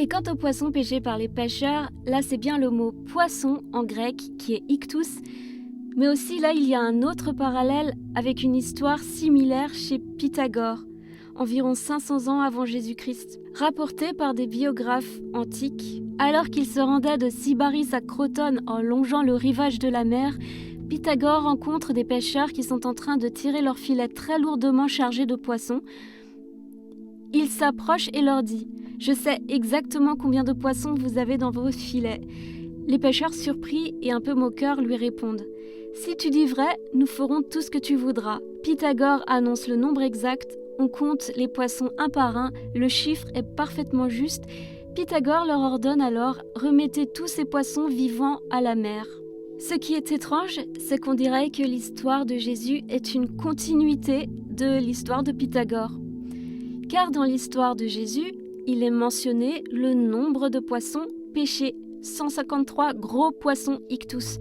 Et quant au poisson pêché par les pêcheurs, là c'est bien le mot poisson en grec qui est ichthus, mais aussi là il y a un autre parallèle avec une histoire similaire chez Pythagore, environ 500 ans avant Jésus-Christ, rapportée par des biographes antiques. Alors qu'il se rendait de Sybaris à Crotone en longeant le rivage de la mer, Pythagore rencontre des pêcheurs qui sont en train de tirer leurs filets très lourdement chargés de poissons. Il s'approche et leur dit « Je sais exactement combien de poissons vous avez dans vos filets. » Les pêcheurs surpris et un peu moqueurs lui répondent « Si tu dis vrai, nous ferons tout ce que tu voudras. » Pythagore annonce le nombre exact, on compte les poissons un par un, le chiffre est parfaitement juste. Pythagore leur ordonne alors « Remettez tous ces poissons vivants à la mer. » Ce qui est étrange, c'est qu'on dirait que l'histoire de Jésus est une continuité de l'histoire de Pythagore. Car dans l'histoire de Jésus, il est mentionné le nombre de poissons pêchés, 153 gros poissons ichthus.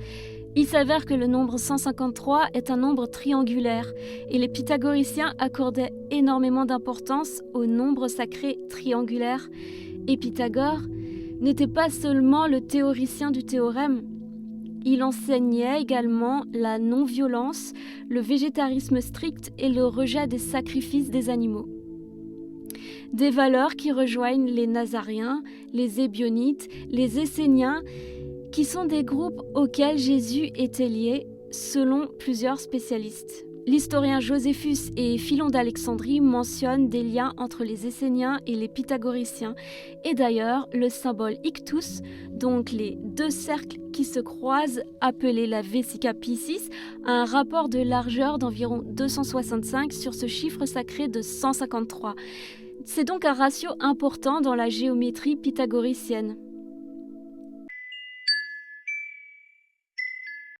Il s'avère que le nombre 153 est un nombre triangulaire et les pythagoriciens accordaient énormément d'importance au nombre sacré triangulaire. Et Pythagore n'était pas seulement le théoricien du théorème, il enseignait également la non-violence, le végétarisme strict et le rejet des sacrifices des animaux. Des valeurs qui rejoignent les Nazaréens, les Ébionites, les Esséniens, qui sont des groupes auxquels Jésus était lié selon plusieurs spécialistes. L'historien Joséphus et Philon d'Alexandrie mentionnent des liens entre les Esséniens et les pythagoriciens. Et d'ailleurs, le symbole ichthus, donc les deux cercles qui se croisent, appelés la Vesica Piscis, a un rapport de largeur d'environ 265 sur ce chiffre sacré de 153. C'est donc un ratio important dans la géométrie pythagoricienne.